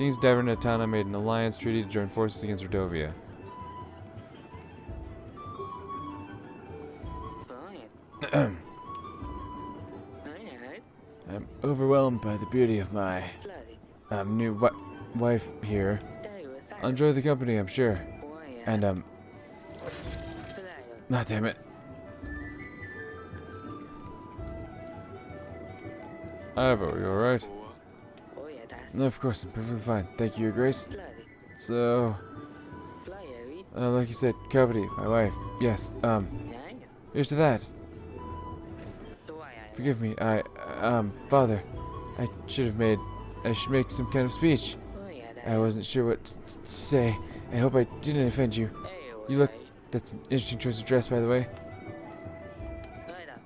Kings Davern and Atana made an alliance treaty to join forces against Rodovia. I'm overwhelmed by the beauty of my new wife here. I'll enjoy the company, I'm sure. And ah, damn it. Ivo, you alright? No, of course, I'm perfectly fine. Thank you, Your Grace. So, like you said, company, my wife. Yes, here's to that. Forgive me, Father, I should make some kind of speech. I wasn't sure what to say. I hope I didn't offend you. That's an interesting choice of dress, by the way.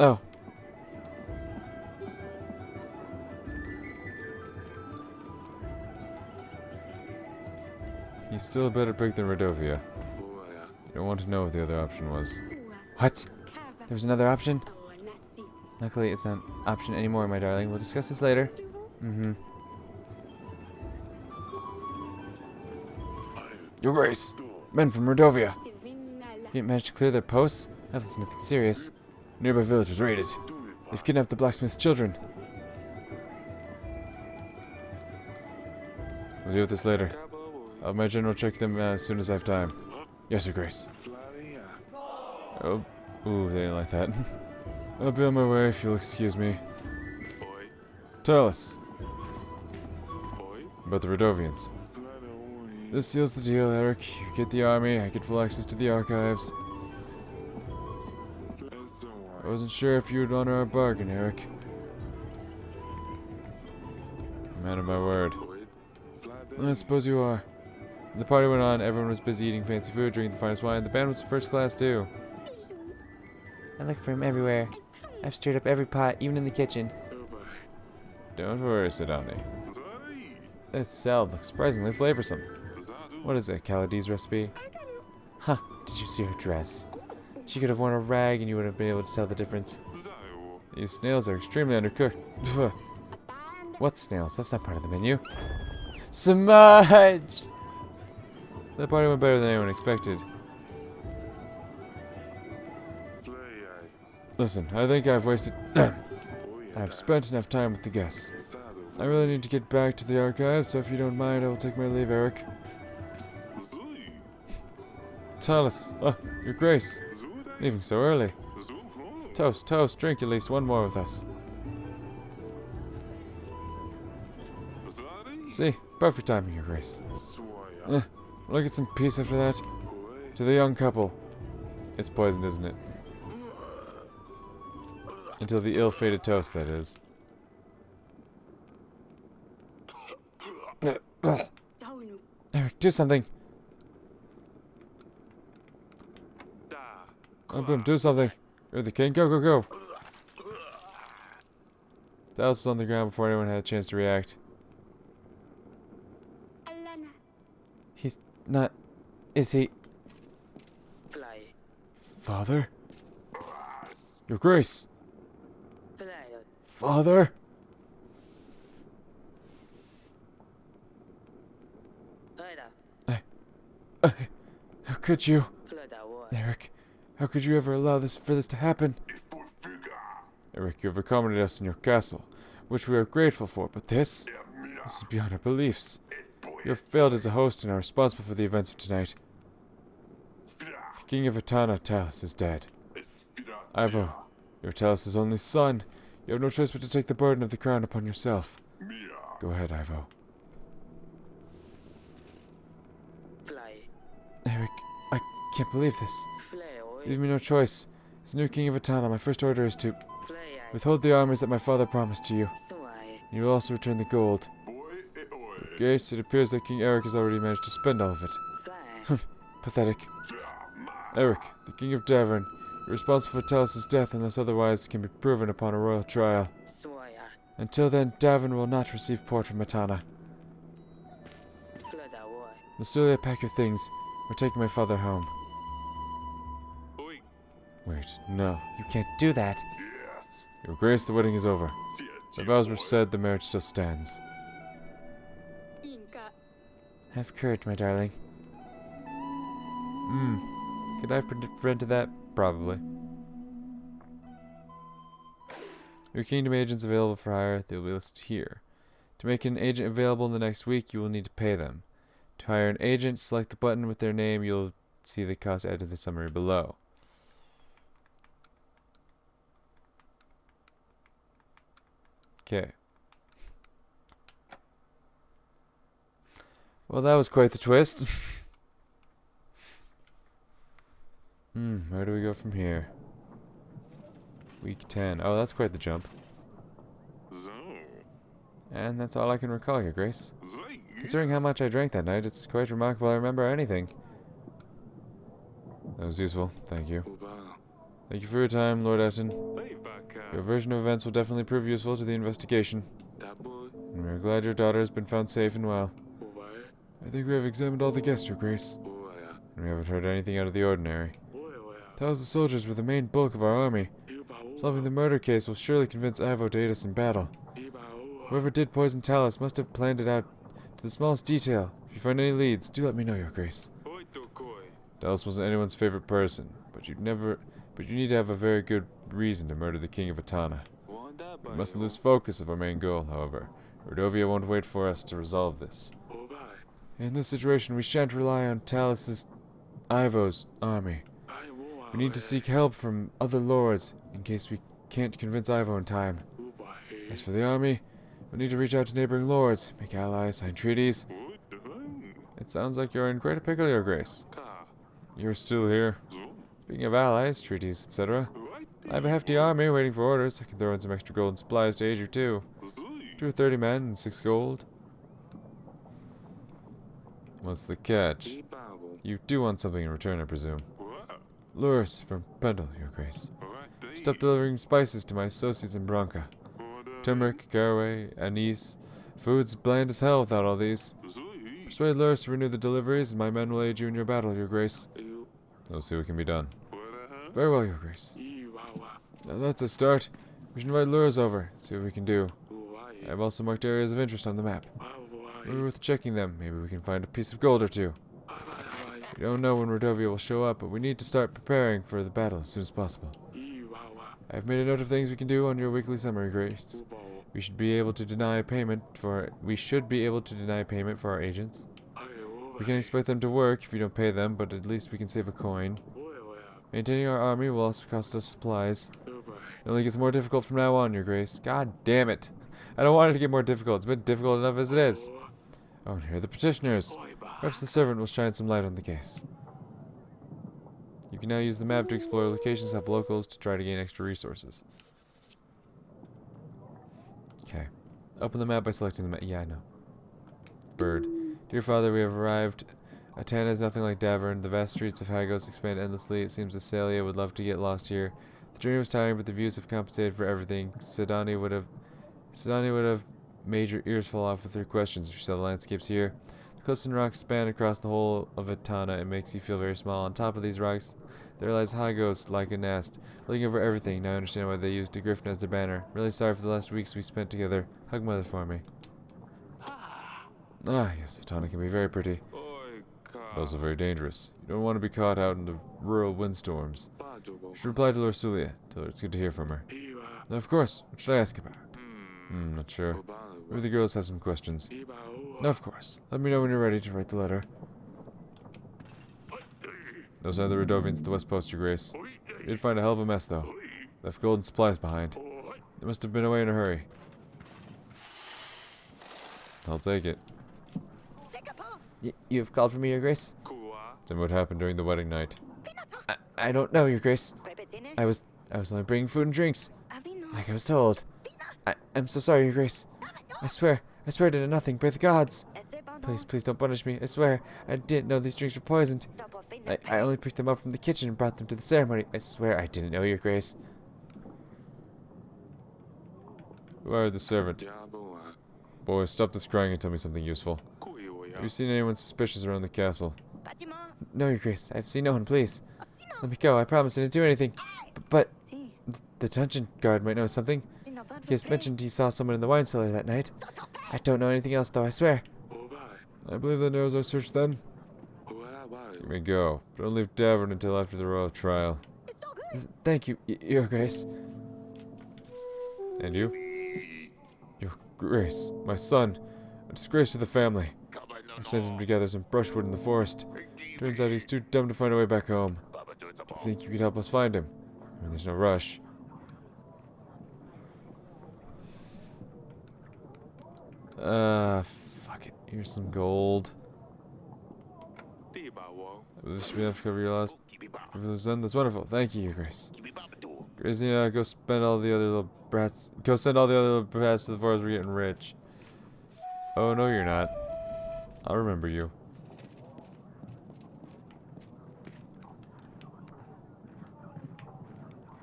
Oh. He's still a better pick than Rodovia. You don't want to know what the other option was. What? There was another option? Luckily, it's not an option anymore, my darling. We'll discuss this later. Your Grace! Men from Rodovia! You managed to clear their posts? That's nothing serious. A nearby village was raided. They've kidnapped the blacksmith's children. We'll deal with this later. I'll have my general check them as soon as I have time. Yes, Your Grace. Oh, ooh, they didn't like that. I'll be on my way if you'll excuse me. Tell us about the Rodovians. This seals the deal, Eric. You get the army, I get full access to the archives. I wasn't sure if you would honor our bargain, Eric. Man of my word. I suppose you are. The party went on, everyone was busy eating fancy food, drinking the finest wine. The band was first class too. I look for him everywhere. I've stirred up every pot, even in the kitchen. Don't worry, Sedani. This salad looks surprisingly flavorsome. What is it, Kaladi's recipe? Huh, did you see her dress? She could have worn a rag and you would have been able to tell the difference. These snails are extremely undercooked. What snails? That's not part of the menu. Smudge! The party went better than anyone expected. Listen, I think I've spent enough time with the guests. I really need to get back to the archives, so if you don't mind, I will take my leave, Eric. Talus, Your Grace. Leaving so early. Toast, toast, drink at least one more with us. See, perfect timing, Your Grace. Will I get some peace after that? To the young couple. It's poisoned, isn't it? Until the ill-fated toast, that is. Eric, do something! Oh, boom, do something! You're the king, go, go, go! Dallas was on the ground before anyone had a chance to react. He's not... Is he... Father? Your Grace! Father? How could you? Eric, how could you ever allow for this to happen? Eric, you have accommodated us in your castle, which we are grateful for, but this is beyond our beliefs. You have failed as a host and are responsible for the events of tonight. The King of Atana, Talus, is dead. Ivo, you're Talus' only son. You have no choice but to take the burden of the crown upon yourself. Go ahead, Ivo. Eric, I can't believe this. Leave me no choice. As new King of Atana, my first order is to withhold the armies that my father promised to you. You will also return the gold. Grace, it appears that King Eric has already managed to spend all of it. Pathetic. Eric, the King of Davern, you're responsible for Talus' death unless otherwise can be proven upon a royal trial. Until then, Davern will not receive port from Atana. Mastulia, pack your things. We're taking my father home. Wait, no, you can't do that. Your Grace, the wedding is over. The vows were said, the marriage still stands. Have courage, my darling. Could I have prevented that? Probably. Your kingdom agents available for hire, they will be listed here. To make an agent available in the next week, you will need to pay them. To hire an agent, select the button with their name. You'll see the cost added to the summary below. Okay. Well, that was quite the twist. Where do we go from here? Week 10. Oh, that's quite the jump. And that's all I can recall, Your Grace. Considering how much I drank that night, it's quite remarkable I remember anything. That was useful. Thank you. Thank you for your time, Lord Etten. Your version of events will definitely prove useful to the investigation. And we are glad your daughter has been found safe and well. I think we have examined all the guests, Your Grace. And we haven't heard anything out of the ordinary. Thousands of soldiers were the main bulk of our army. Solving the murder case will surely convince Ivo to aid us in battle. Whoever did poison Talus must have planned it out to the smallest detail. If you find any leads, do let me know, Your Grace. Talus wasn't anyone's favorite person, but you need to have a very good reason to murder the King of Atana. We mustn't lose focus of our main goal, however. Rodovia won't wait for us to resolve this. In this situation, we shan't rely on Ivo's army. We need to seek help from other lords in case we can't convince Ivo in time. As for the army, we'll need to reach out to neighboring lords, make allies, sign treaties. It sounds like you're in quite a pickle, Your Grace. You're still here. Speaking of allies, treaties, etc., I have a hefty army waiting for orders. I can throw in some extra gold and supplies to aid you too. 2 or 30 men and 6 gold. What's the catch? You do want something in return, I presume. Lures from Pendle, Your Grace. Stop delivering spices to my associates in Branca. Turmeric, caraway, anise. Food's bland as hell without all these. Persuade Lures to renew the deliveries, and my men will aid you in your battle, Your Grace. We'll see what can be done. Very well, Your Grace. Now that's a start. We should invite Lures over, see what we can do. I have also marked areas of interest on the map. Maybe worth checking them. Maybe we can find a piece of gold or two. We don't know when Rodovia will show up, but we need to start preparing for the battle as soon as possible. I have made a note of things we can do on your weekly summary, Grace. We should be able to deny payment for our agents. We can expect them to work if you don't pay them, but at least we can save a coin. Maintaining our army will also cost us supplies. It only gets more difficult from now on, Your Grace. God damn it. I don't want it to get more difficult. It's been difficult enough as it is. Oh, and here are the petitioners. Perhaps the servant will shine some light on the case. You can now use the map to explore locations, help locals to try to gain extra resources. Okay. Open the map by selecting the map. Yeah, I know. Bird. Dear Father, we have arrived. Atana is nothing like Davern. The vast streets of Hagos expand endlessly. It seems Acelia would love to get lost here. The journey was tiring, but the views have compensated for everything. Sedani would have made your ears fall off with her questions if she saw the landscapes here. The cliffs and rocks span across the whole of Atana. It makes you feel very small. On top of these rocks, there lies Hagos like a nest, looking over everything. Now I understand why they used a griffin as their banner. Really sorry for the last weeks we spent together. Hug Mother for me. Ah, yes, Atana can be very pretty, but also very dangerous. You don't want to be caught out in the rural windstorms. You should reply to Lorsulia. Tell her it's good to hear from her. Now, of course, what should I ask about? Not sure. Maybe the girls have some questions. No, of course. Let me know when you're ready to write the letter. Those are the Rodovians at the West Post, Your Grace. We did find a hell of a mess, though. Left gold and supplies behind. They must have been away in a hurry. I'll take it. You've called for me, Your Grace? Tell me what happened during the wedding night. I don't know, Your Grace. I was only bringing food and drinks, like I was told. I'm so sorry, Your Grace. I swear I did nothing. By the gods. Please don't punish me. I swear, I didn't know these drinks were poisoned. I only picked them up from the kitchen and brought them to the ceremony. I swear I didn't know, Your Grace. Who are the servant? Boy, stop this crying and tell me something useful. Have you seen anyone suspicious around the castle? No, Your Grace. I've seen no one, please. Let me go. I promise I didn't do anything. But the dungeon guard might know something. He has mentioned he saw someone in the wine cellar that night. I don't know anything else, though, I swear. I believe that narrows our search then. You may go, but don't leave Davern until after the royal trial. Thank you, Your Grace. And you? Your Grace, my son, a disgrace to the family. I sent him to gather some brushwood in the forest. Turns out he's too dumb to find a way back home. Do you think you could help us find him? I mean, there's no rush. Fuck it. Here's some gold. This should be enough to cover your loss. That's wonderful. Thank you, Your Grace. Gracie, go spend all the other little brats. Go send all the other little brats to the forest. We're getting rich. Oh no, you're not. I'll remember you.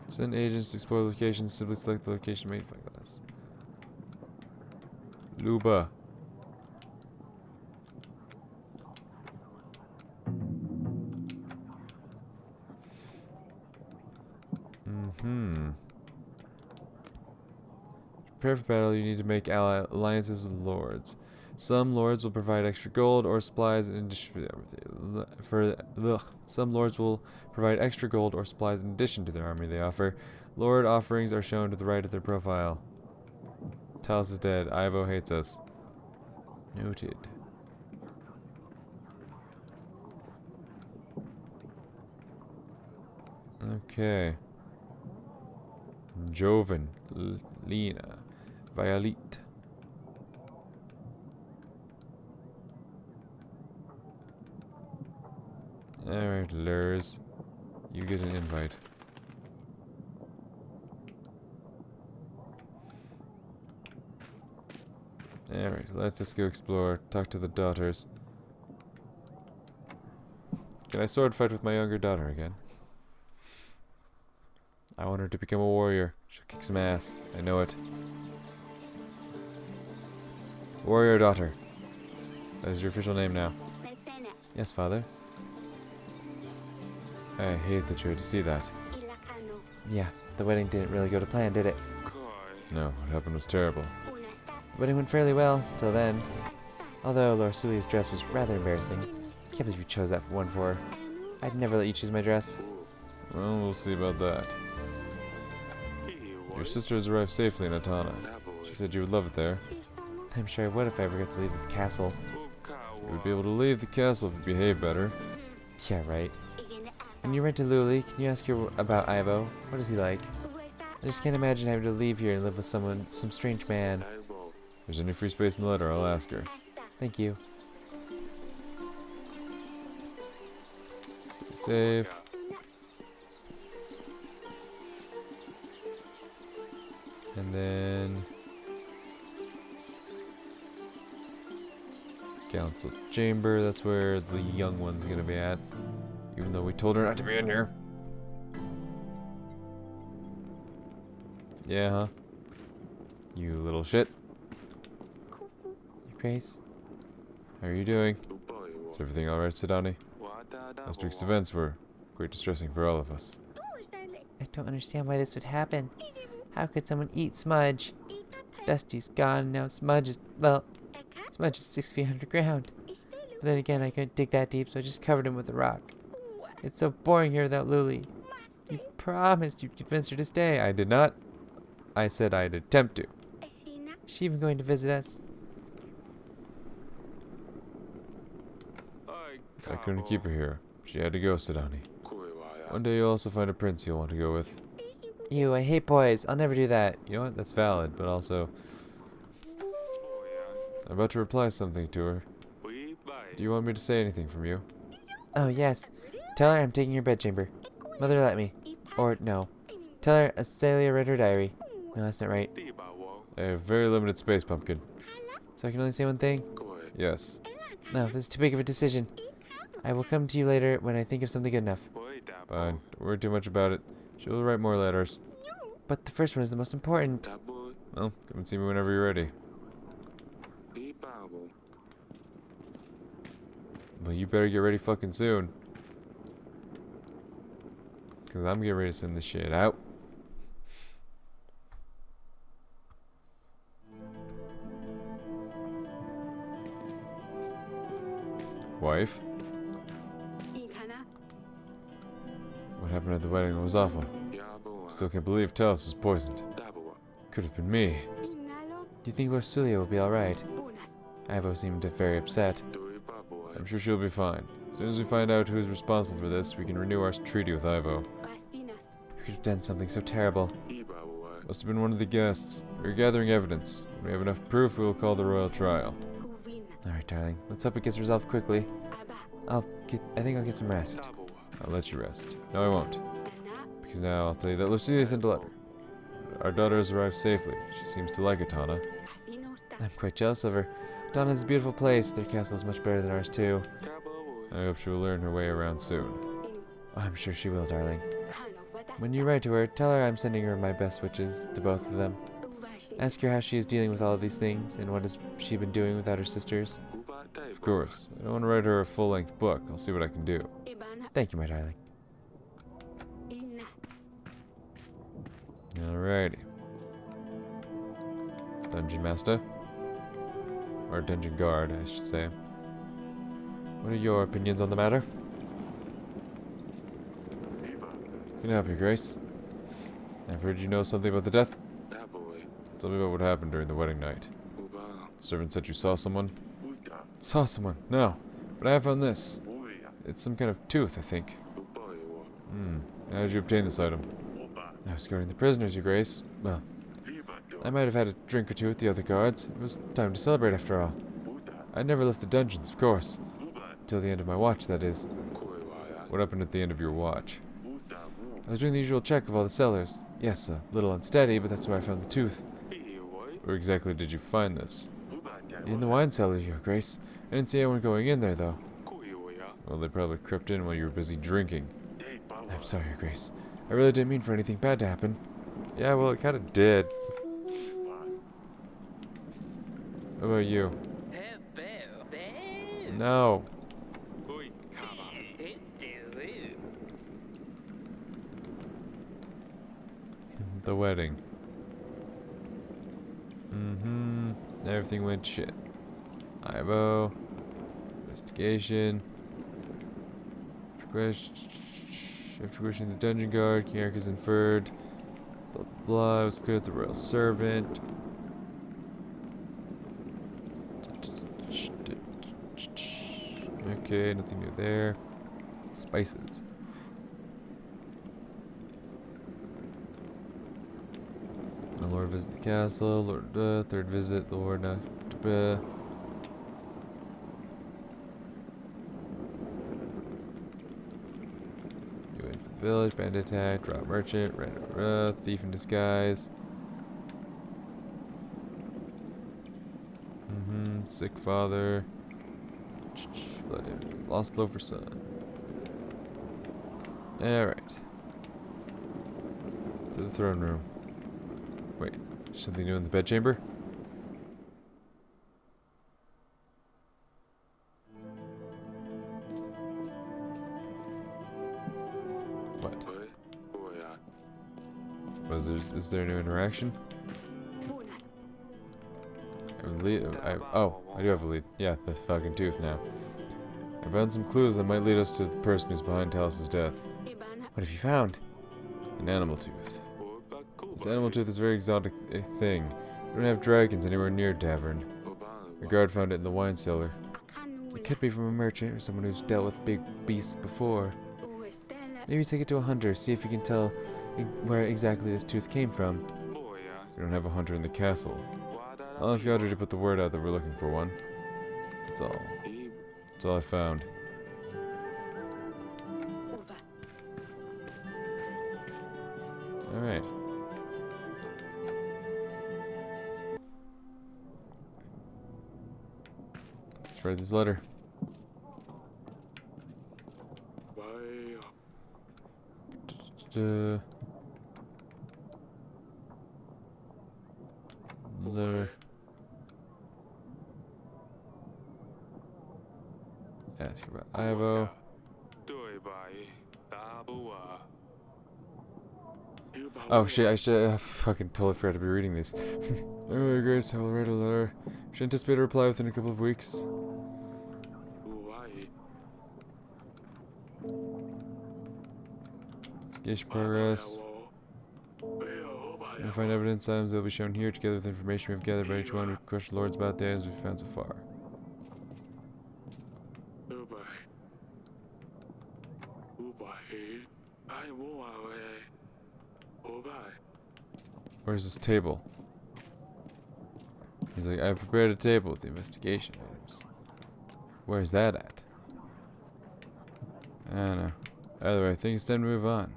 Send agents to explore locations. Simply select the location made by glass. Luba. Prepare for battle, you need to make alliances with lords. Some lords will provide extra gold or supplies in addition some lords will provide extra gold or supplies in addition to their army they offer. Lord offerings are shown to the right of their profile. Talos is dead. Ivo hates us. Noted. Okay. Joven. Lena. Violet. Alright, Lurs. You get an invite. Alright, let's just go explore. Talk to the daughters. Can I sword fight with my younger daughter again? I want her to become a warrior. She'll kick some ass. I know it. Warrior daughter. That is your official name now. Yes, father. I hate that you had to see that. Yeah, the wedding didn't really go to plan, did it? No, what happened was terrible. The wedding went fairly well, till then. Although Lord Suli's dress was rather embarrassing. Can't believe you chose that one for her. I'd never let you choose my dress. Well, we'll see about that. Your sister has arrived safely in Atana. She said you would love it there. I'm sure I would if I ever got to leave this castle. You would be able to leave the castle if you behave better. Yeah, right. When you rent to Luli, can you ask her about Ivo? What is he like? I just can't imagine having to leave here and live with some strange man. If there's any free space in the letter, I'll ask her. Thank you. Stay safe. And then Council Chamber, that's where the young one's gonna be at. Even though we told her not to be in here. Yeah, huh? You little shit. Grace. How are you doing? Is everything alright, Sidani? Last week's events were quite distressing for all of us. I don't understand why this would happen. How could someone eat Smudge? Dusty's gone, now Smudge is, well, Smudge is 6 feet underground. But then again, I couldn't dig that deep, so I just covered him with a rock. It's so boring here without Luli. You promised you'd convince her to stay. I did not. I said I'd attempt to. Is she even going to visit us? I couldn't keep her here. She had to go, Sidani. One day you'll also find a prince you'll want to go with. Ew, I hate boys. I'll never do that. You know what? That's valid, but also... I'm about to reply something to her. Do you want me to say anything from you? Oh, yes. Tell her I'm taking your bedchamber. Mother let me. Or, no. Tell her Acelia read her diary. No, that's not right. I have very limited space, Pumpkin. So I can only say one thing? Yes. No, this is too big of a decision. I will come to you later when I think of something good enough. Fine. Don't worry too much about it. She will write more letters. But the first one is the most important. Well, come and see me whenever you're ready. Well, you better get ready fucking soon. Because I'm getting ready to send this shit out. Wife? What happened at the wedding was awful. Still can't believe Talos was poisoned. Could have been me. Do you think Lord Celia will be alright? Ivo seemed very upset. I'm sure she'll be fine. As soon as we find out who's responsible for this, we can renew our treaty with Ivo. You could have done something so terrible. Must have been one of the guests. We're gathering evidence. When we have enough proof, we will call the royal trial. Alright, darling. Let's hope it gets resolved quickly. I think I'll get some rest. I'll let you rest. No, I won't. Because now I'll tell you that Lucia sent a letter. Our daughter has arrived safely. She seems to like Atana. I'm quite jealous of her. Donna is a beautiful place. Their castle is much better than ours, too. I hope she will learn her way around soon. Oh, I'm sure she will, darling. When you write to her, tell her I'm sending her my best wishes to both of them. Ask her how she is dealing with all of these things, and what has she been doing without her sisters. Of course. I don't want to write her a full-length book. I'll see what I can do. Thank you, my darling. Alrighty. Dungeon Master. Or Dungeon Guard, I should say. What are your opinions on the matter? Can I help you, Grace? I've heard you know something about the death. Tell me about what happened during the wedding night. The servant said you saw someone? Saw someone? No. But I have found this. It's some kind of tooth, I think. How did you obtain this item? I was guarding the prisoners, Your Grace. Well, I might have had a drink or two with the other guards. It was time to celebrate after all. I never left the dungeons, of course. Until the end of my watch, that is. What happened at the end of your watch? I was doing the usual check of all the cellars. Yes, a little unsteady, but that's where I found the tooth. Where exactly did you find this? In the wine cellar, Your Grace. I didn't see anyone going in there, though. Well, they probably crept in while you were busy drinking. I'm sorry, Your Grace. I really didn't mean for anything bad to happen. Yeah, well, it kind of did. What about you? No. The wedding. Everything went shit. Ivo. Investigation. After questioning the dungeon guard, King Ark is inferred. Blah blah blah. It was clear that the royal servant. Okay, nothing new there. Spices. The Lord visits the castle. Lord, third visit. Lord, village, bandit attack, drop merchant, random thief in disguise. Sick father. Flood him. Lost loafer son. Alright. To the throne room. Wait, something new in the bedchamber? What? Is there a new interaction? I do have a lead. Yeah, the fucking tooth now. I found some clues that might lead us to the person who's behind Talos' death. What have you found? An animal tooth. This animal tooth is a very exotic thing. We don't have dragons anywhere near Davern. A guard found it in the wine cellar. It could be from a merchant or someone who's dealt with big beasts before. Maybe take it to a hunter, see if you can tell where exactly this tooth came from. We don't have a hunter in the castle. I'll ask Audrey to put the word out that we're looking for one. That's all. That's all I found. Alright. Let's write this letter. Letter. Ask about Ivo. Oh shit, I fucking totally forgot to be reading these. Anyway, Grace, I will write a letter. Should anticipate a reply within a couple of weeks. Investigation progress. You'll find evidence items that will be shown here together with information we've gathered by each one. We can question lords about the items we've found so far. Where's this table? He's like, I've prepared a table with the investigation items. Where's that at? I don't know. Either way, I think it's time to move on.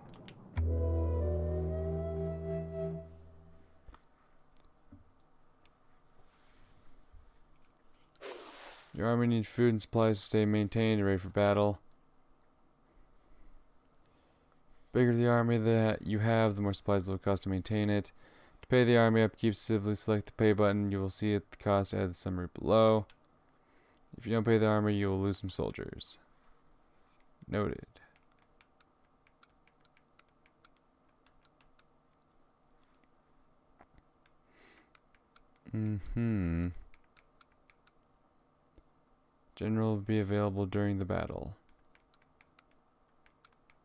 Your army needs food and supplies to stay maintained and ready for battle. The bigger the army that you have, the more supplies it will cost to maintain it. To pay the army upkeep, simply select the pay button. You will see it, the cost add the summary below. If you don't pay the army, you will lose some soldiers. Noted. General will be available during the battle.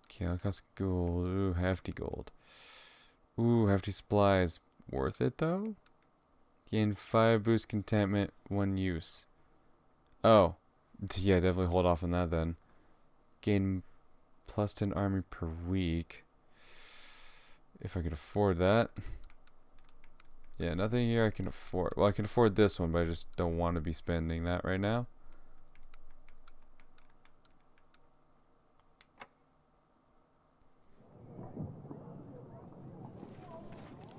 Okay, I'll cost gold. Ooh, hefty gold. Ooh, hefty supplies. Worth it though? Gain 5 boost contentment, 1 use. Oh. Yeah, definitely hold off on that then. Gain plus 10 army per week. If I could afford that. Yeah, nothing here I can afford. Well, I can afford this one, but I just don't want to be spending that right now.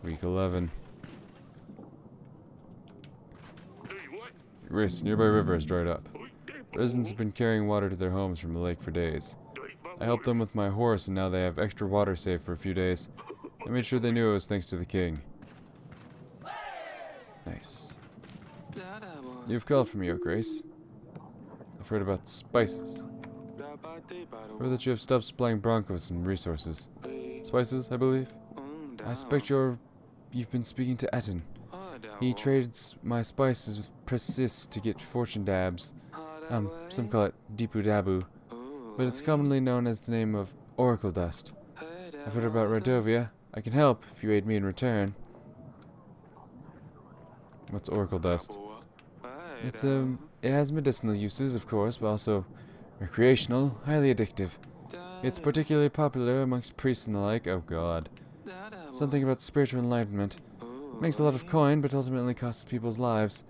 Week 11. Grace, nearby river has dried up. Residents have been carrying water to their homes from the lake for days. I helped them with my horse, and now they have extra water saved for a few days. I made sure they knew it was thanks to the king. Nice. You've called for me, O Grace. I've heard about spices. I've heard that you have stopped supplying Bronco with some resources. Spices, I believe? I suspect you've been speaking to Etten. He trades my spices with Persist to get fortune dabs. Some call it Deepu Dabu, but it's commonly known as the name of Oracle Dust. I've heard about Radovia. I can help if you aid me in return. What's Oracle Dust? It has medicinal uses, of course, but also recreational, highly addictive. It's particularly popular amongst priests and the like. Oh god. Something about spiritual enlightenment. Makes a lot of coin, but ultimately costs people's lives.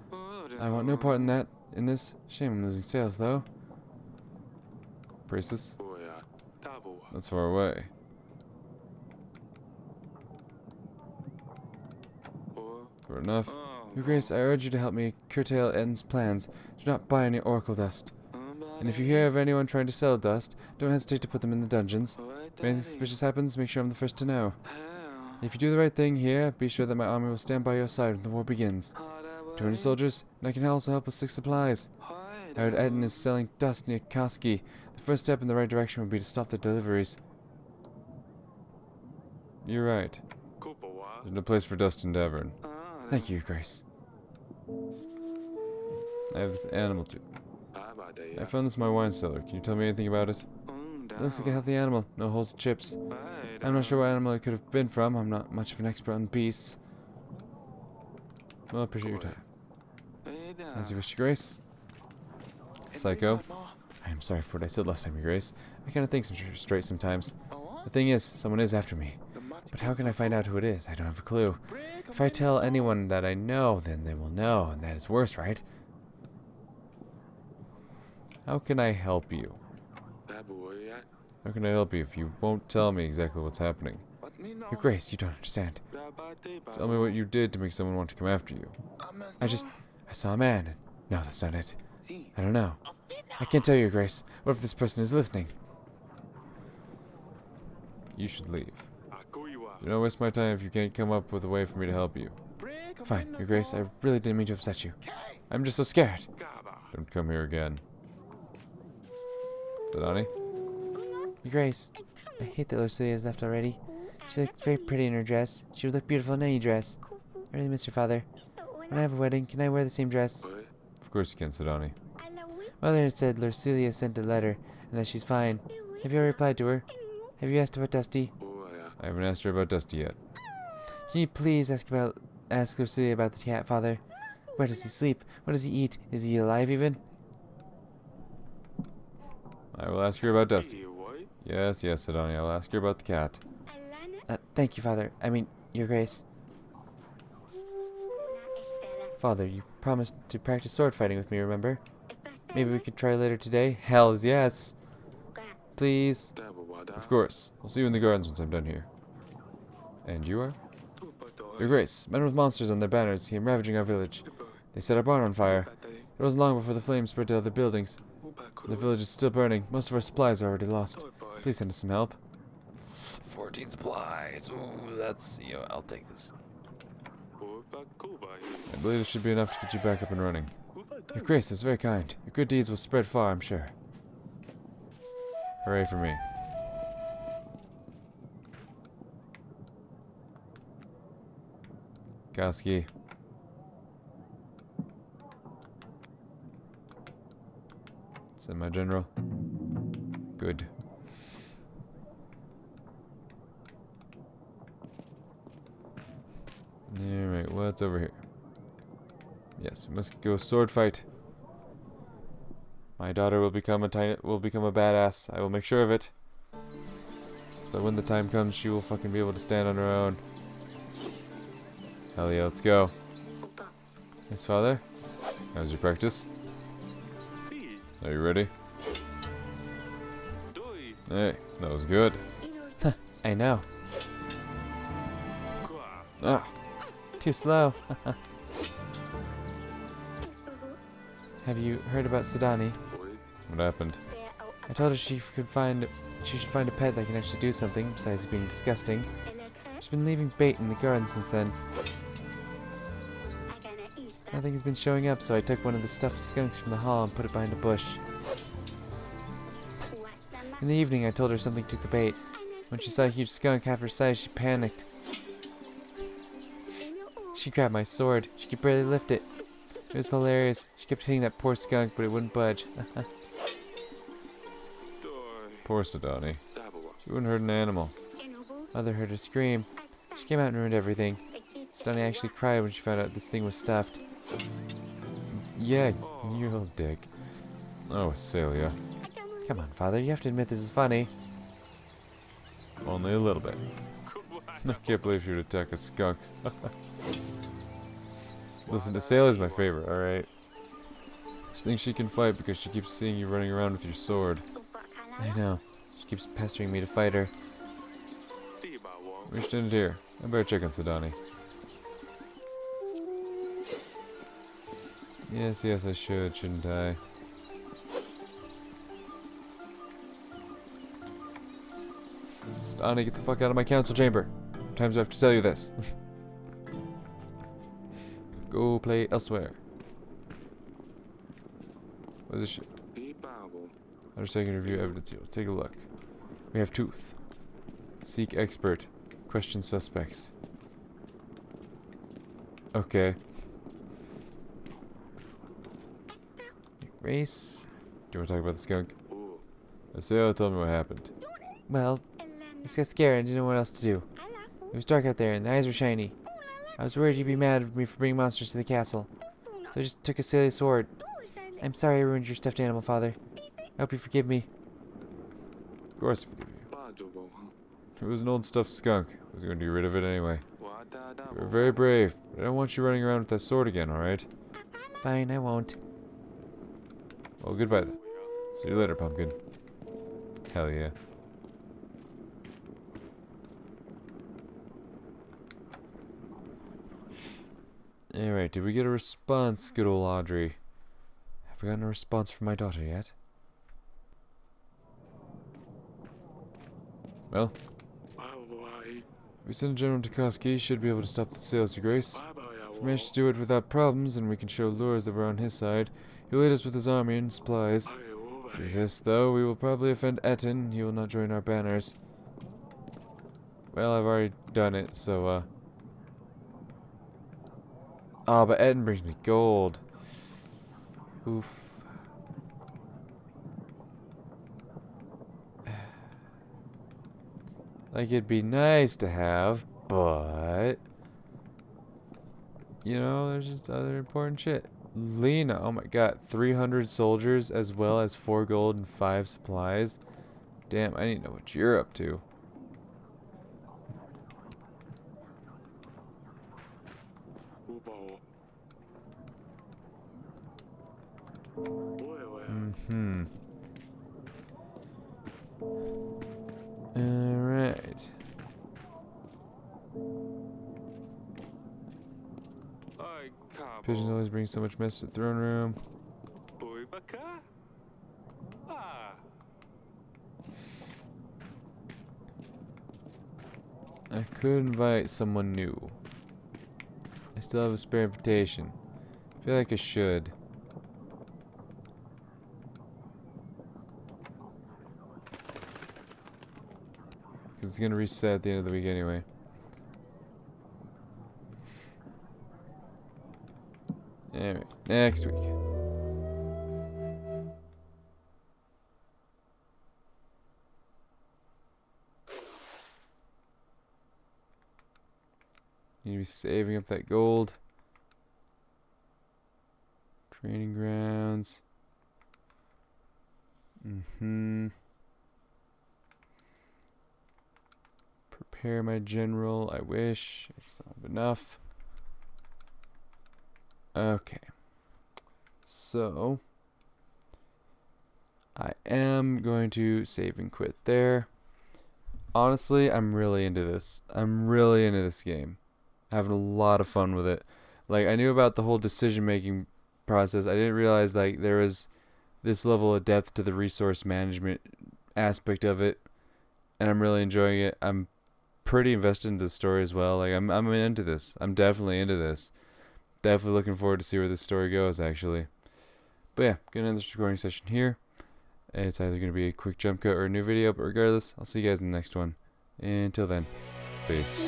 I want no part in that. In this, shame I'm losing sales, though. Priestess? That's far away. Fair enough. Your Grace, I urge you to help me curtail Etten's plans. Do not buy any Oracle Dust. And if you hear of anyone trying to sell dust, don't hesitate to put them in the dungeons. If anything suspicious happens, make sure I'm the first to know. If you do the right thing here, be sure that my army will stand by your side when the war begins. 200 soldiers, and I can also help with 6 supplies. I heard Etten is selling dust near Koski. The first step in the right direction would be to stop the deliveries. You're right. There's no place for dust in Davern. Thank you, Grace. I have this animal too. I found this in my wine cellar. Can you tell me anything about it? It looks like a healthy animal. No holes or chips. I'm not sure what animal it could have been from. I'm not much of an expert on beasts. Well, I appreciate your time. As you wish, Your Grace. Psycho. I am sorry for what I said last time, Your Grace. I kind of think straight sometimes. The thing is, someone is after me. But how can I find out who it is? I don't have a clue. If I tell anyone that I know, then they will know, and that is worse, right? How can I help you? How can I help you if you won't tell me exactly what's happening? Your Grace, you don't understand. Tell me what you did to make someone want to come after you. I saw a man. No, that's not it. I don't know. I can't tell you, Your Grace. What if this person is listening? You should leave. Do not waste my time if you can't come up with a way for me to help you. Fine, Your Grace. I really didn't mean to upset you. I'm just so scared. Don't come here again. Sadani? Your Grace, I hate that Lucia has left already. She looked very pretty in her dress. She would look beautiful in any dress. I really miss your father. When I have a wedding, can I wear the same dress? Of course you can, Sadani. Mother had said Lucilia sent a letter and that she's fine. Have you ever replied to her? Have you asked about Dusty? I haven't asked her about Dusty yet. Can you please ask Lucia about the cat, Father? Where does he sleep? What does he eat? Is he alive even? I will ask her about Dusty. Yes, yes, Sidoni, I will ask her about the cat. Thank you, Father. I mean, Your Grace. Father, you promised to practice sword fighting with me, remember? Maybe we could try later today? Hells yes! Please? Of course. I'll see you in the gardens once I'm done here. And you are? Your Grace, men with monsters on their banners came ravaging our village. They set our barn on fire. It wasn't long before the flames spread to other buildings. The village is still burning. Most of our supplies are already lost. Please send us some help. 14 supplies. Ooh, that's, I'll take this. I believe this should be enough to get you back up and running. Your Grace is very kind. Your good deeds will spread far, I'm sure. Hooray for me. Koski. Send my general. Good. Alright, what's over here? Yes, we must go sword fight. My daughter will become a badass. I will make sure of it. So when the time comes, she will fucking be able to stand on her own. Hell yeah, let's go. Yes, Father? How's your practice? Are you ready? Hey, that was good. I know. Ah, Too slow. Have you heard about Sidani? what happened? I told her she should find a pet that can actually do something besides being disgusting. She's been leaving bait in the garden since then. Nothing has been showing up, so I took one of the stuffed skunks from the hall and put it behind a bush. In the evening, I told her something took the bait. When she saw a huge skunk half her size, she panicked. She grabbed my sword. She could barely lift it. It was hilarious. She kept hitting that poor skunk, but it wouldn't budge. Poor Sidani. She wouldn't hurt an animal. Mother heard her scream. She came out and ruined everything. Sidani actually cried when she found out this thing was stuffed. Yeah, you little dick. Oh, Celia. Come on, Father. You have to admit this is funny. Only a little bit. I can't believe she would attack a skunk. Listen, Celia's my favorite, alright? She thinks she can fight because she keeps seeing you running around with your sword. I know. She keeps pestering me to fight her. We stand here. I better check on Sidani. Yes, yes, I should, shouldn't I? Sidani, get the fuck out of my council chamber. How many times do I have to tell you this? Go play elsewhere. What is this shit? Undertaking review evidence here. Let's take a look. We have tooth. Seek expert. Question suspects. Okay. Grace? Do you want to talk about the skunk? Aseo told me what happened. Well, I just got scared and didn't know what else to do. It was dark out there and the eyes were shiny. I was worried you'd be mad at me for bringing monsters to the castle. So I just took a silly sword. I'm sorry I ruined your stuffed animal, Father. I hope you forgive me. Of course I forgive you. It was an old stuffed skunk. I was going to get rid of it anyway. You were very brave, but I don't want you running around with that sword again, alright? Fine, I won't. Well, goodbye then. See you later, Pumpkin. Hell yeah. Alright, did we get a response, good old Audrey? Have we gotten a response from my daughter yet? Well, we send General Tukoski, should be able to stop the sales, Your Grace. If we manage to do it without problems, and we can show lures that we're on his side, he'll aid us with his army and supplies. Through this, though, we will probably offend Etten. He will not join our banners. Well, I've already done it, so, Oh, but Etten brings me gold. Oof. Like, it'd be nice to have, but... You know, there's just other important shit. Lena, oh my god, 300 soldiers as well as 4 gold and 5 supplies. Damn, I need to know what you're up to. Mm-hmm. Alright. Pigeons always bring so much mess to the throne room. I could invite someone new. I still have a spare invitation. I feel like I should. Because it's going to reset at the end of the week anyway. Alright, next week. Need to be saving up that gold. Training grounds. Prepare my general. I wish. I just don't have enough. Okay. So, I am going to save and quit there. Honestly, I'm really into this. I'm really into this game. Having a lot of fun with it. Like, I knew about the whole decision-making process. I didn't realize, like, there was this level of depth to the resource management aspect of it. And I'm really enjoying it. I'm pretty invested into the story as well. Like, I'm into this. I'm definitely into this. Definitely looking forward to see where this story goes, actually. But yeah, gonna end this recording session here. It's either gonna be a quick jump cut or a new video, but regardless, I'll see you guys in the next one. Until then, peace.